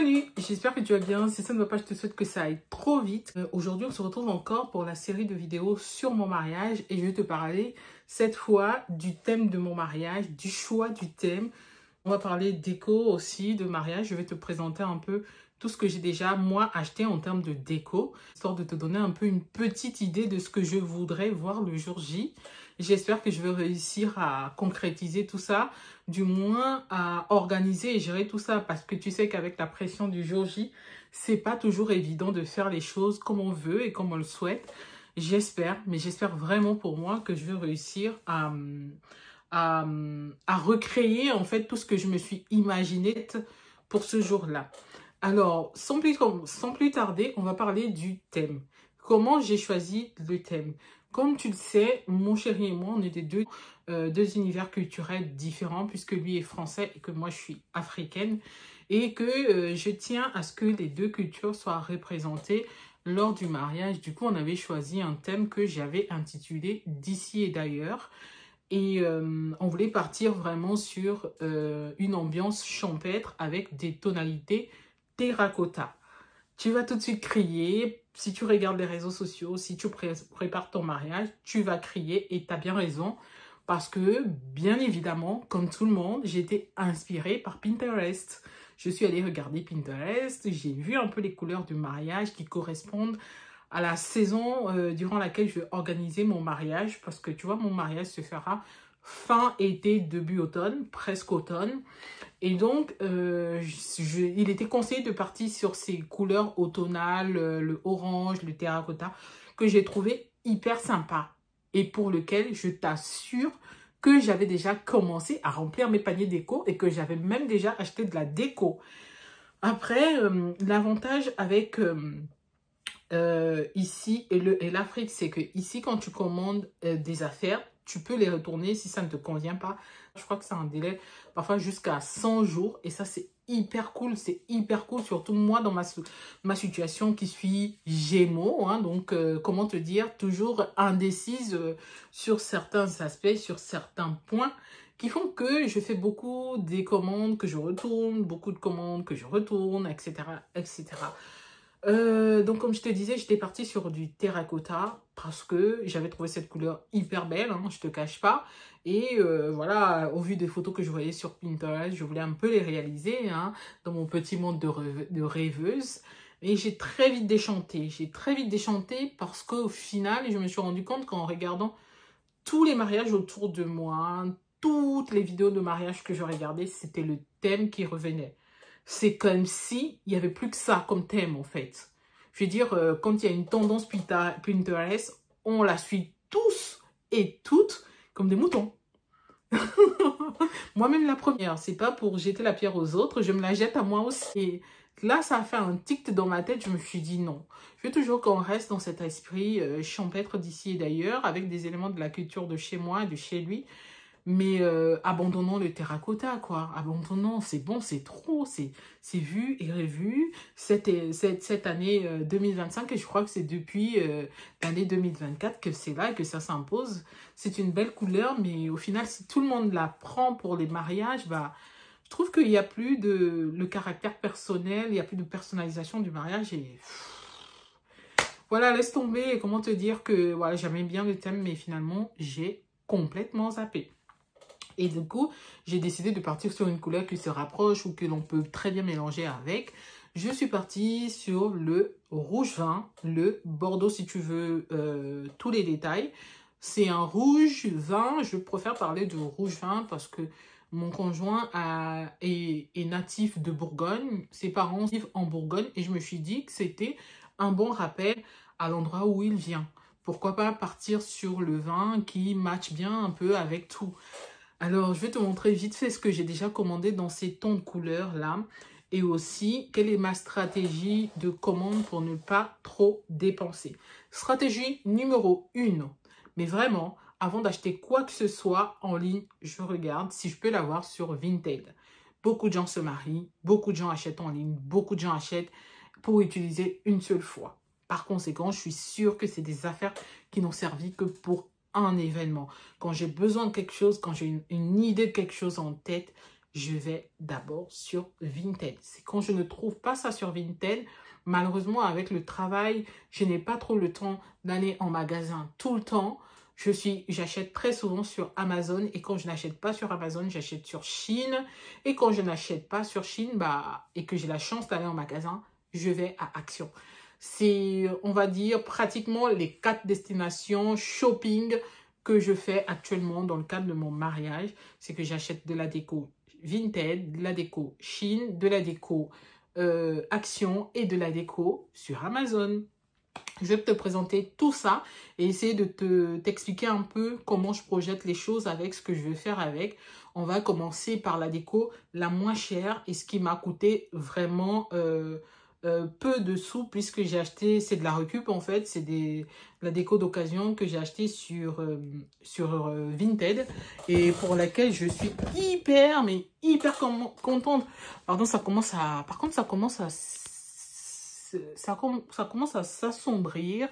Salut, j'espère que tu vas bien. Si ça ne va pas, je te souhaite que ça aille trop vite. Aujourd'hui, on se retrouve encore pour la série de vidéos sur mon mariage et je vais te parler cette fois du thème de mon mariage, du choix du thème. On va parler déco aussi, de mariage. Je vais te présenter un peu tout ce que j'ai déjà, moi, acheté en termes de déco, histoire de te donner un peu une petite idée de ce que je voudrais voir le jour J. J'espère que je vais réussir à concrétiser tout ça, du moins à organiser et gérer tout ça, parce que tu sais qu'avec la pression du jour J, c'est pas toujours évident de faire les choses comme on veut et comme on le souhaite. J'espère, mais j'espère vraiment pour moi que je vais réussir à recréer en fait tout ce que je me suis imaginé pour ce jour-là. Alors, sans plus tarder, on va parler du thème. Comment j'ai choisi le thème? Comme tu le sais, mon chéri et moi, on est deux univers culturels différents puisque lui est français et que moi, je suis africaine. Et que je tiens à ce que les deux cultures soient représentées lors du mariage. Du coup, on avait choisi un thème que j'avais intitulé « D'ici et d'ailleurs ». Et on voulait partir vraiment sur une ambiance champêtre avec des tonalités terracotta. Tu vas tout de suite crier. Si tu regardes les réseaux sociaux, si tu prépares ton mariage, tu vas crier et tu as bien raison. Parce que, bien évidemment, comme tout le monde, j'ai été inspirée par Pinterest. Je suis allée regarder Pinterest, j'ai vu un peu les couleurs du mariage qui correspondent à la saison durant laquelle je vais organiser mon mariage. Parce que, tu vois, mon mariage se fera fin été, début automne, presque automne. Et donc, il était conseillé de partir sur ces couleurs automnales, le orange, le terracotta, que j'ai trouvé hyper sympa. Et pour lequel je t'assure que j'avais déjà commencé à remplir mes paniers déco et que j'avais même déjà acheté de la déco. Après, l'avantage avec ici et l'Afrique, c'est que ici, quand tu commandes des affaires, tu peux les retourner si ça ne te convient pas. Je crois que c'est un délai parfois jusqu'à 100 jours. Et ça, c'est hyper cool. C'est hyper cool, surtout moi dans ma situation qui suis Gémeaux. Hein, donc, comment te dire, toujours indécise sur certains aspects, sur certains points qui font que je fais beaucoup des commandes que je retourne, beaucoup de commandes que je retourne, etc. etc. Donc comme je te disais, j'étais partie sur du terracotta parce que j'avais trouvé cette couleur hyper belle, hein, je te cache pas. Et voilà, au vu des photos que je voyais sur Pinterest, je voulais un peu les réaliser hein, dans mon petit monde de rêveuse. Et j'ai très vite déchanté. J'ai très vite déchanté parce qu'au final, je me suis rendu compte qu'en regardant tous les mariages autour de moi, toutes les vidéos de mariage que je regardais, c'était le thème qui revenait. C'est comme si il n'y avait plus que ça comme thème, en fait. Je veux dire, quand il y a une tendance Pinterest, on la suit tous et toutes comme des moutons. Moi-même la première, c'est pas pour jeter la pierre aux autres, je me la jette à moi aussi. Et là, ça a fait un tic dans ma tête, je me suis dit non. Je veux toujours qu'on reste dans cet esprit champêtre d'ici et d'ailleurs, avec des éléments de la culture de chez moi, de chez lui. Mais abandonnons le terracotta, quoi. Abandonnons, c'est bon, c'est trop, c'est vu et revu. Cette année 2025, et je crois que c'est depuis l'année 2024 que c'est là et que ça s'impose. C'est une belle couleur, mais au final, si tout le monde la prend pour les mariages, bah, je trouve qu'il n'y a plus le caractère personnel, il n'y a plus de personnalisation du mariage et... Voilà, laisse tomber. Comment te dire que voilà, j'aimais bien le thème, mais finalement, j'ai complètement zappé. Et du coup, j'ai décidé de partir sur une couleur qui se rapproche ou que l'on peut très bien mélanger avec. Je suis partie sur le rouge vin, le bordeaux si tu veux tous les détails. C'est un rouge vin, je préfère parler de rouge vin parce que mon conjoint est natif de Bourgogne. Ses parents vivent en Bourgogne et je me suis dit que c'était un bon rappel à l'endroit où il vient. Pourquoi pas partir sur le vin qui match bien un peu avec tout. Alors, je vais te montrer vite fait ce que j'ai déjà commandé dans ces tons de couleurs là. Et aussi, quelle est ma stratégie de commande pour ne pas trop dépenser. Stratégie numéro 1. Mais vraiment, avant d'acheter quoi que ce soit en ligne, je regarde si je peux l'avoir sur Vinted. Beaucoup de gens se marient, beaucoup de gens achètent en ligne, beaucoup de gens achètent pour utiliser une seule fois. Par conséquent, je suis sûre que c'est des affaires qui n'ont servi que pour un événement. Quand j'ai besoin de quelque chose, quand j'ai une idée de quelque chose en tête, je vais d'abord sur Vinted. C'est quand je ne trouve pas ça sur Vinted, malheureusement avec le travail, je n'ai pas trop le temps d'aller en magasin tout le temps. J'achète très souvent sur Amazon et quand je n'achète pas sur Amazon, j'achète sur Shein. Et quand je n'achète pas sur Shein et que j'ai la chance d'aller en magasin, je vais à Action. C'est, on va dire, pratiquement les 4 destinations shopping que je fais actuellement dans le cadre de mon mariage. C'est que j'achète de la déco Vinted, de la déco Shein, de la déco Action et de la déco sur Amazon. Je vais te présenter tout ça et essayer de t'expliquer un peu comment je projette les choses avec ce que je veux faire avec. On va commencer par la déco la moins chère et ce qui m'a coûté vraiment peu de sous puisque j'ai acheté, c'est de la récup en fait, c'est la déco d'occasion que j'ai acheté sur Vinted et pour laquelle je suis hyper contente. Pardon, ça commence à s'assombrir.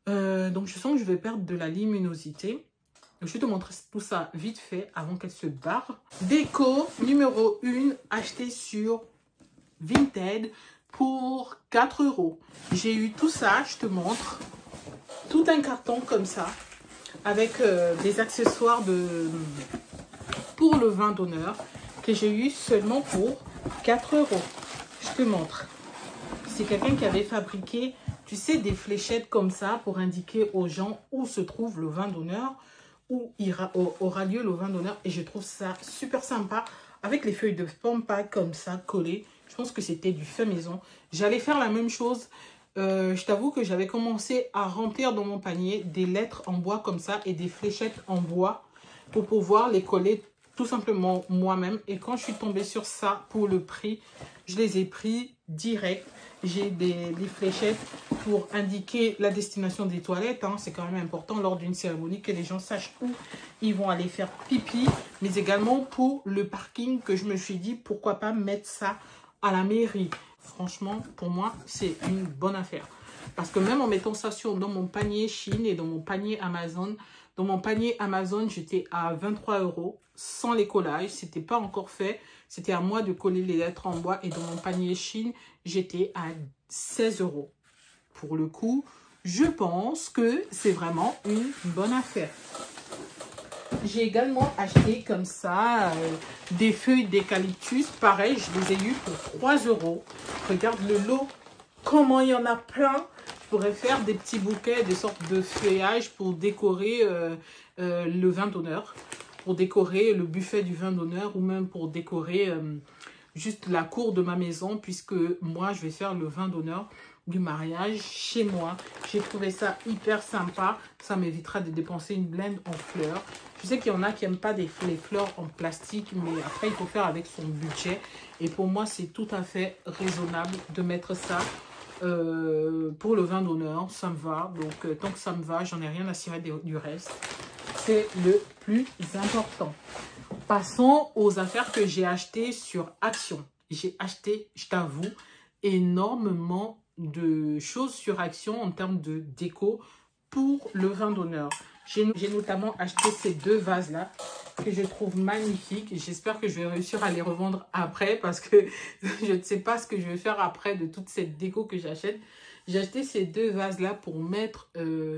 Donc, je sens que je vais perdre de la luminosité. Je vais te montrer tout ça vite fait avant qu'elle se barre. Déco numéro 1, achetée sur Vinted pour 4 €. J'ai eu tout ça, je te montre. Tout un carton comme ça, avec des accessoires pour le vin d'honneur que j'ai eu seulement pour 4 €. Je te montre. C'est quelqu'un qui avait fabriqué, tu sais, des fléchettes comme ça pour indiquer aux gens où se trouve le vin d'honneur, où aura lieu le vin d'honneur. Et je trouve ça super sympa avec les feuilles de pampa comme ça collées. Je pense que c'était du fait maison. J'allais faire la même chose. Je t'avoue que j'avais commencé à remplir dans mon panier des lettres en bois comme ça et des fléchettes en bois pour pouvoir les coller tout simplement moi-même. Et quand je suis tombée sur ça pour le prix, je les ai pris direct. J'ai des fléchettes pour indiquer la destination des toilettes. Hein. C'est quand même important lors d'une cérémonie que les gens sachent où ils vont aller faire pipi. Mais également pour le parking que je me suis dit pourquoi pas mettre ça à la mairie. Franchement, pour moi, c'est une bonne affaire. Parce que même en mettant ça dans mon panier Shein et dans mon panier Amazon, j'étais à 23 € sans les collages. C'était pas encore fait. C'était à moi de coller les lettres en bois. Et dans mon panier Shein, j'étais à 16 €. Pour le coup, je pense que c'est vraiment une bonne affaire. J'ai également acheté comme ça des feuilles d'eucalyptus. Pareil, je les ai eues pour 3 €. Regarde le lot, comment il y en a plein. Je pourrais faire des petits bouquets, des sortes de feuillages pour décorer le vin d'honneur. Pour décorer le buffet du vin d'honneur ou même pour décorer juste la cour de ma maison. Puisque moi, je vais faire le vin d'honneur du mariage chez moi. J'ai trouvé ça hyper sympa. Ça m'évitera de dépenser une blinde en fleurs. Je sais qu'il y en a qui n'aiment pas les fleurs en plastique, mais après, il faut faire avec son budget. Et pour moi, c'est tout à fait raisonnable de mettre ça pour le vin d'honneur. Ça me va. Donc, tant que ça me va, j'en ai rien à cirer du reste. C'est le plus important. Passons aux affaires que j'ai achetées sur Action. J'ai acheté, je t'avoue, énormément de choses sur Action en termes de déco pour le vin d'honneur. J'ai notamment acheté ces 2 vases-là que je trouve magnifiques. J'espère que je vais réussir à les revendre après parce que je ne sais pas ce que je vais faire après de toute cette déco que j'achète. J'ai acheté ces 2 vases-là pour mettre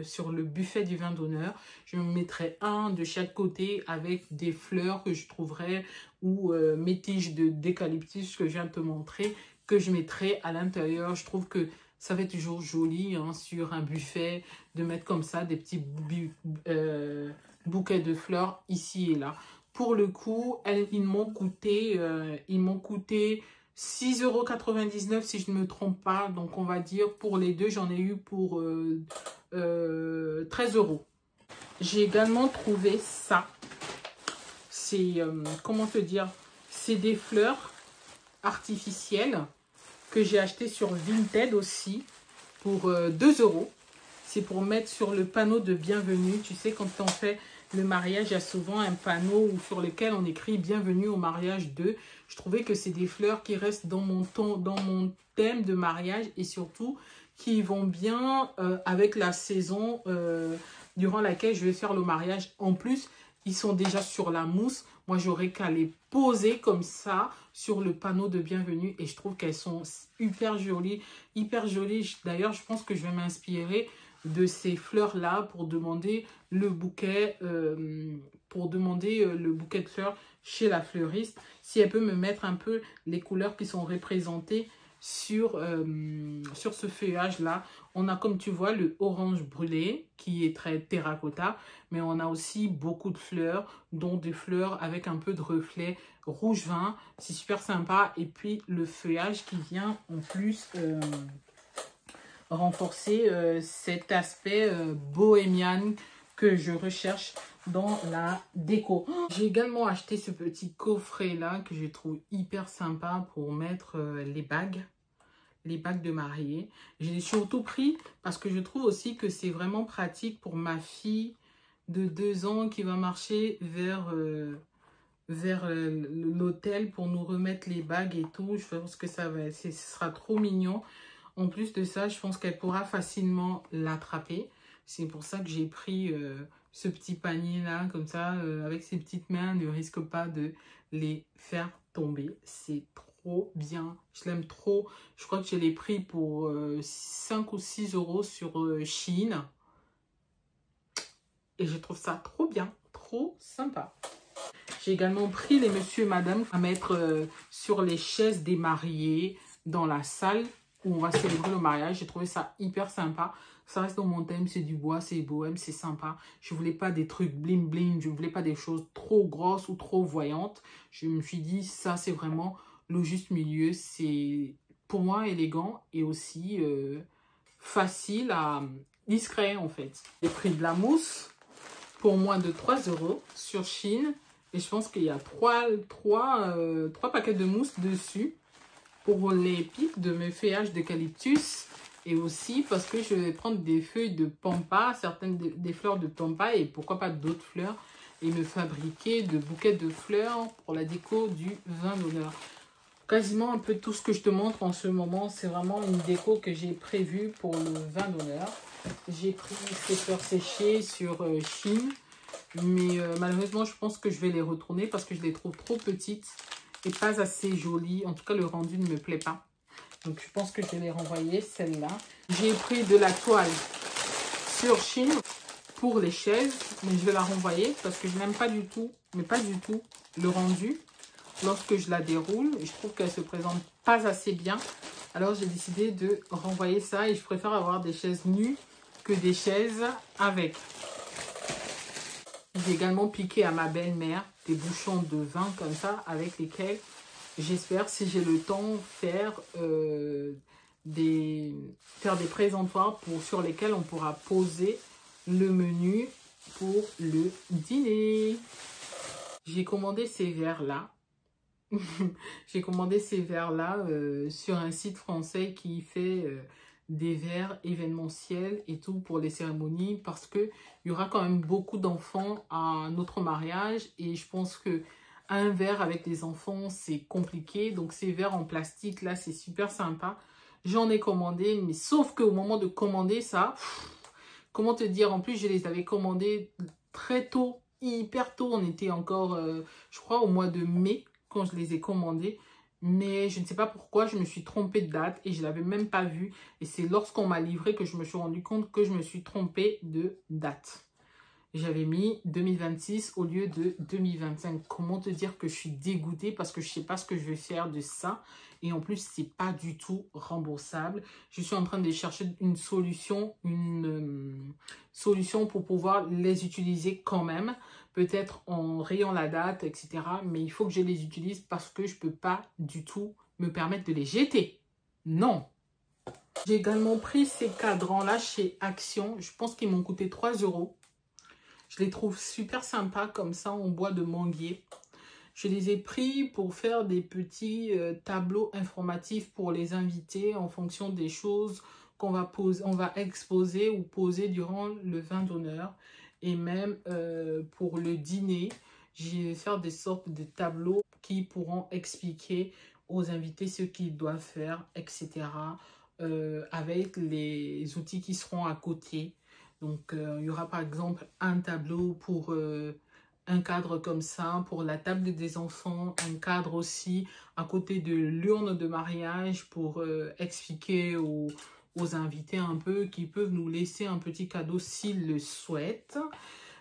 sur le buffet du vin d'honneur. Je me mettrai un de chaque côté avec des fleurs que je trouverai ou mes tiges d'eucalyptus que je viens de te montrer que je mettrai à l'intérieur. Je trouve que ça va être toujours joli hein, sur un buffet de mettre comme ça des petits bouquets de fleurs ici et là. Pour le coup, ils m'ont coûté 6,99 € si je ne me trompe pas. Donc, on va dire pour les deux, j'en ai eu pour 13 €. J'ai également trouvé ça. C'est, comment te dire, c'est des fleurs artificielles que j'ai acheté sur Vinted aussi pour 2 €. C'est pour mettre sur le panneau de bienvenue. Tu sais, quand on fait le mariage, il y a souvent un panneau sur lequel on écrit bienvenue au mariage de. Je trouvais que c'est des fleurs qui restent dans mon thème de mariage et surtout qui vont bien avec la saison durant laquelle je vais faire le mariage. En plus, ils sont déjà sur la mousse. Moi, j'aurais qu'à les poser comme ça sur le panneau de bienvenue. Et je trouve qu'elles sont hyper jolies. Hyper jolies. D'ailleurs, je pense que je vais m'inspirer de ces fleurs-là pour demander le bouquet, de fleurs chez la fleuriste. Si elle peut me mettre un peu les couleurs qui sont représentées sur ce feuillage-là. On a, comme tu vois, le orange brûlé qui est très terracotta, mais on a aussi beaucoup de fleurs, dont des fleurs avec un peu de reflet rouge vin. C'est super sympa. Et puis le feuillage qui vient en plus renforcer cet aspect bohémien que je recherche dans la déco. J'ai également acheté ce petit coffret là que je trouve hyper sympa pour mettre les bagues de mariée. Je l'ai surtout pris parce que je trouve aussi que c'est vraiment pratique pour ma fille de 2 ans qui va marcher vers l'hôtel pour nous remettre les bagues et tout. Je pense que ce sera trop mignon. En plus de ça, je pense qu'elle pourra facilement l'attraper. C'est pour ça que j'ai pris ce petit panier là, comme ça, avec ses petites mains, ne risque pas de les faire tomber. C'est trop bien, je l'aime trop. Je crois que je l'ai pris pour 5 ou 6 euros sur Shein. Et je trouve ça trop bien, trop sympa. J'ai également pris les monsieur et madame à mettre sur les chaises des mariés dans la salle où on va célébrer le mariage. J'ai trouvé ça hyper sympa. Ça reste dans mon thème, c'est du bois, c'est bohème, c'est sympa. Je ne voulais pas des trucs bling bling, je ne voulais pas des choses trop grosses ou trop voyantes. Je me suis dit, ça c'est vraiment le juste milieu. C'est pour moi élégant et aussi facile à discret en fait. J'ai pris de la mousse pour moins de 3 euros sur Shein. Et je pense qu'il y a 3 paquets de mousse dessus pour les pics de mes feuillages d'eucalyptus. Et aussi parce que je vais prendre des feuilles de pampa, certaines des fleurs de pampa et pourquoi pas d'autres fleurs. Et me fabriquer de bouquets de fleurs pour la déco du vin d'honneur. Quasiment un peu tout ce que je te montre en ce moment, c'est vraiment une déco que j'ai prévue pour le vin d'honneur. J'ai pris ces fleurs séchées sur Shein. Mais malheureusement, je pense que je vais les retourner parce que je les trouve trop petites et pas assez jolies. En tout cas, le rendu ne me plaît pas. Donc, je pense que je vais les renvoyer, celle-là. J'ai pris de la toile sur Shein pour les chaises. Mais je vais la renvoyer parce que je n'aime pas du tout, mais pas du tout, le rendu. Lorsque je la déroule, je trouve qu'elle se présente pas assez bien. Alors, j'ai décidé de renvoyer ça et je préfère avoir des chaises nues que des chaises avec. J'ai également piqué à ma belle-mère des bouchons de vin comme ça avec lesquels j'espère, si j'ai le temps, faire des présentoirs sur lesquels on pourra poser le menu pour le dîner. J'ai commandé ces verres-là. J'ai commandé ces verres-là sur un site français qui fait des verres événementiels et tout pour les cérémonies parce que il y aura quand même beaucoup d'enfants à notre mariage et je pense que un verre avec les enfants c'est compliqué. Donc ces verres en plastique là c'est super sympa. J'en ai commandé mais sauf qu'au moment de commander ça, comment te dire, en plus je les avais commandés très tôt, hyper tôt. On était encore je crois au mois de mai quand je les ai commandés. Mais je ne sais pas pourquoi, je me suis trompée de date et je ne l'avais même pas vu. Et c'est lorsqu'on m'a livré que je me suis rendu compte que je me suis trompée de date. J'avais mis 2026 au lieu de 2025. Comment te dire que je suis dégoûtée parce que je ne sais pas ce que je vais faire de ça. Et en plus, ce n'est pas du tout remboursable. Je suis en train de chercher une solution pour pouvoir les utiliser quand même. Peut-être en rayant la date, etc. Mais il faut que je les utilise parce que je ne peux pas du tout me permettre de les jeter. Non. J'ai également pris ces cadrans-là chez Action. Je pense qu'ils m'ont coûté 3 euros. Je les trouve super sympas comme ça en bois de manguier. Je les ai pris pour faire des petits tableaux informatifs pour les invités en fonction des choses qu'on va exposer ou poser durant le vin d'honneur. Et même pour le dîner, je vais faire des sortes de tableaux qui pourront expliquer aux invités ce qu'ils doivent faire, etc. Avec les outils qui seront à côté. Donc, il y aura par exemple un tableau pour un cadre comme ça pour la table des enfants, un cadre aussi à côté de l'urne de mariage pour expliquer aux invités un peu qu'ils peuvent nous laisser un petit cadeau s'ils le souhaitent.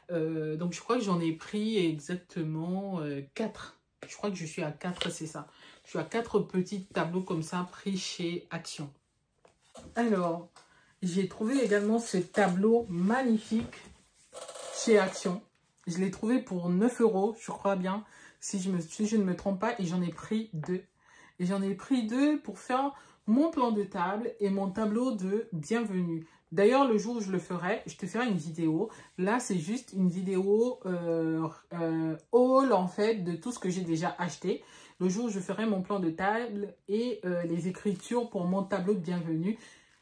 Donc je crois que j'en ai pris exactement 4. Je crois que je suis à 4, c'est ça. Je suis à 4 petits tableaux comme ça pris chez Action. Alors, j'ai trouvé également ce tableau magnifique chez Action. Je l'ai trouvé pour 9 €, je crois bien, si je ne me trompe pas. Et j'en ai pris 2. Et j'en ai pris 2 pour faire mon plan de table et mon tableau de bienvenue. D'ailleurs, le jour où je le ferai, je te ferai une vidéo. Là, c'est juste une vidéo haul, en fait, de tout ce que j'ai déjà acheté. Le jour où je ferai mon plan de table et les écritures pour mon tableau de bienvenue.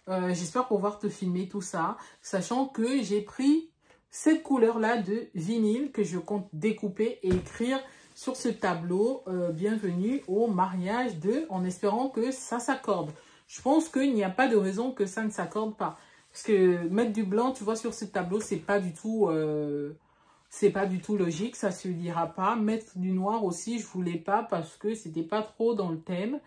J'espère pouvoir te filmer tout ça, sachant que j'ai pris cette couleur-là de vinyle que je compte découper et écrire sur ce tableau bienvenue au mariage en espérant que ça s'accorde. Je pense qu'il n'y a pas de raison que ça ne s'accorde pas. Parce que mettre du blanc, tu vois, sur ce tableau, c'est pas du tout logique, ça se lira pas. Mettre du noir aussi, je voulais pas parce que c'était pas trop dans le thème.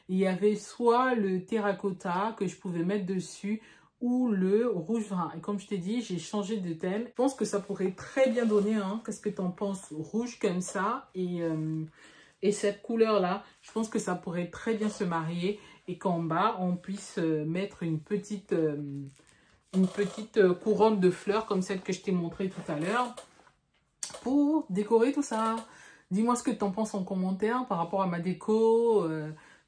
Il y avait soit le terracotta que je pouvais mettre dessus ou le rouge vin. Et comme je t'ai dit, j'ai changé de thème. Je pense que ça pourrait très bien donner, hein. Qu'est-ce que tu en penses? Rouge comme ça et cette couleur-là, je pense que ça pourrait très bien se marier et qu'en bas, on puisse mettre une petite couronne de fleurs comme celle que je t'ai montrée tout à l'heure pour décorer tout ça. Dis-moi ce que tu en penses en commentaire par rapport à ma déco,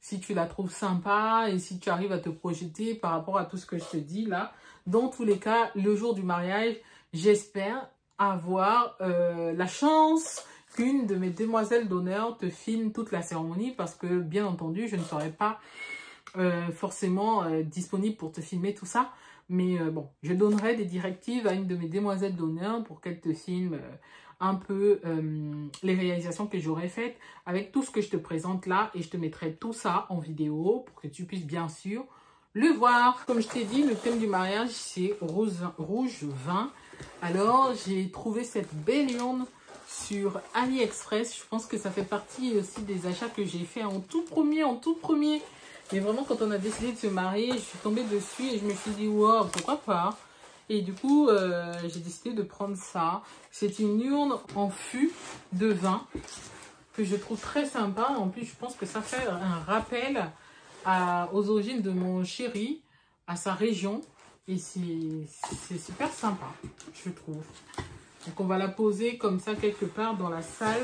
si tu la trouves sympa et si tu arrives à te projeter par rapport à tout ce que je te dis là. Dans tous les cas, le jour du mariage, j'espère avoir la chance qu'une de mes demoiselles d'honneur te filme toute la cérémonie parce que bien entendu, je ne serai pas forcément disponible pour te filmer tout ça. Mais bon, je donnerai des directives à une de mes demoiselles d'honneur pour qu'elle te filme un peu les réalisations que j'aurais faites avec tout ce que je te présente là. Et je te mettrai tout ça en vidéo pour que tu puisses bien sûr le voir. Comme je t'ai dit, le thème du mariage, c'est rouge vin. Alors, j'ai trouvé cette belle urne sur AliExpress. Je pense que ça fait partie aussi des achats que j'ai fait en tout premier. Mais vraiment, quand on a décidé de se marier, je suis tombée dessus et je me suis dit, wow, pourquoi pas? Et du coup, j'ai décidé de prendre ça. C'est une urne en fût de vin que je trouve très sympa. En plus, je pense que ça fait un rappel aux origines de mon chéri, à sa région. Et c'est super sympa, je trouve. Donc, on va la poser comme ça quelque part dans la salle,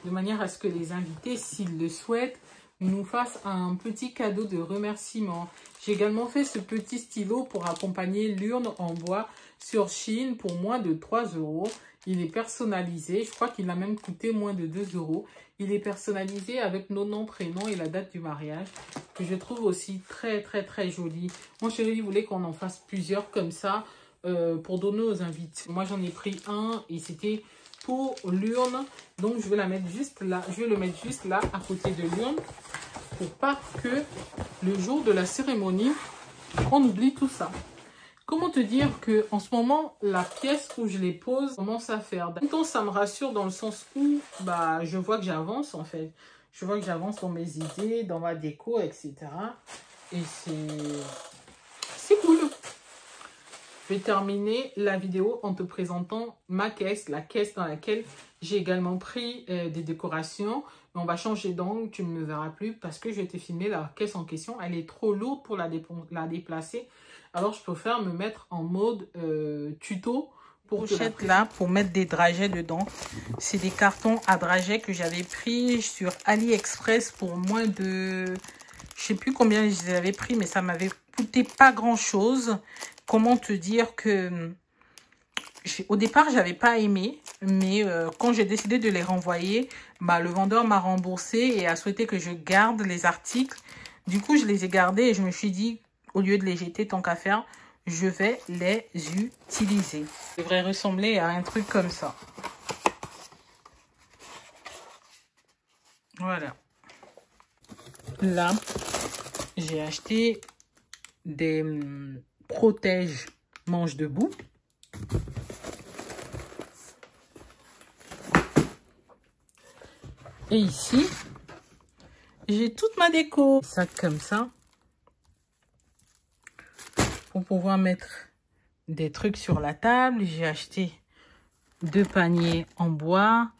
de manière à ce que les invités, s'ils le souhaitent, nous fasse un petit cadeau de remerciement. J'ai également fait ce petit stylo pour accompagner l'urne en bois sur Shein pour moins de 3 €. Il est personnalisé. Je crois qu'il a même coûté moins de 2 €. Il est personnalisé avec nos noms, prénoms et la date du mariage, que je trouve aussi très joli. Mon chéri voulait qu'on en fasse plusieurs comme ça pour donner aux invités. Moi, j'en ai pris un et c'était pour l'urne. Donc, je vais la mettre juste là. Je vais le mettre juste là, à côté de l'urne, pour pas que le jour de la cérémonie, on oublie tout ça. Comment te dire que en ce moment, la pièce où je les pose commence à faire. En même temps, ça me rassure dans le sens où bah, je vois que j'avance en fait. Je vois que j'avance dans mes idées, dans ma déco, etc. Et c'est cool. Je vais terminer la vidéo en te présentant ma caisse, la caisse dans laquelle j'ai également pris des décorations. Mais on va changer d'angle, tu ne me verras plus parce que je vais te filmer la caisse en question. Elle est trop lourde pour la déplacer. Alors, je préfère me mettre en mode tuto pour pochette là, pour mettre des dragées dedans. C'est des cartons à dragées que j'avais pris sur AliExpress pour moins de... Je sais plus combien je les avais pris, mais ça m'avait coûté pas grand-chose. Comment te dire que... Au départ, j'avais pas aimé, mais quand j'ai décidé de les renvoyer, bah, le vendeur m'a remboursé et a souhaité que je garde les articles. Du coup, je les ai gardés et je me suis dit, au lieu de les jeter tant qu'à faire, je vais les utiliser. Ça devrait ressembler à un truc comme ça. Voilà. Là, j'ai acheté des protège manche debout. Et ici, j'ai toute ma déco. Sac comme ça. Pour pouvoir mettre des trucs sur la table. J'ai acheté 2 paniers en bois,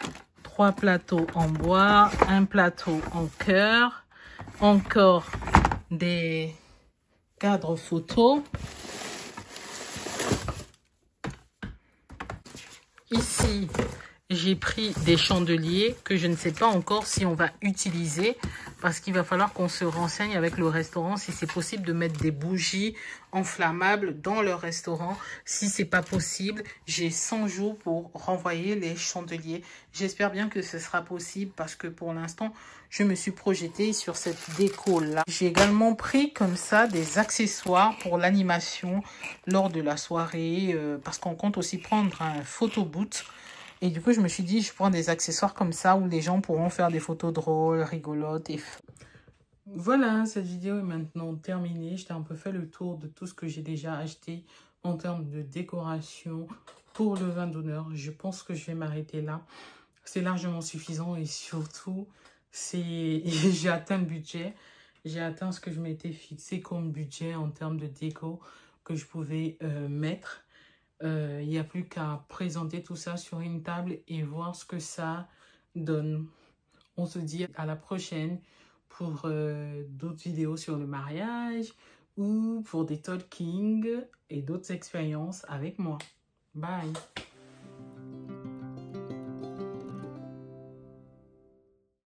3 plateaux en bois, un plateau en cœur, encore des cadres photos. Ici, j'ai pris des chandeliers que je ne sais pas encore si on va utiliser parce qu'il va falloir qu'on se renseigne avec le restaurant si c'est possible de mettre des bougies enflammables dans le restaurant. Si c'est pas possible, j'ai 100 jours pour renvoyer les chandeliers. J'espère bien que ce sera possible parce que pour l'instant, je me suis projetée sur cette déco-là. J'ai également pris comme ça des accessoires pour l'animation lors de la soirée parce qu'on compte aussi prendre un photo boot. Et du coup, je me suis dit, je prends des accessoires comme ça où les gens pourront faire des photos drôles, rigolotes. Voilà, cette vidéo est maintenant terminée. Je t'ai un peu fait le tour de tout ce que j'ai déjà acheté en termes de décoration pour le vin d'honneur. Je pense que je vais m'arrêter là. C'est largement suffisant et surtout, j'ai atteint le budget. J'ai atteint ce que je m'étais fixé comme budget en termes de déco que je pouvais mettre. Il n'y a plus qu'à présenter tout ça sur une table et voir ce que ça donne. On se dit à la prochaine pour d'autres vidéos sur le mariage ou pour des talkings et d'autres expériences avec moi. Bye!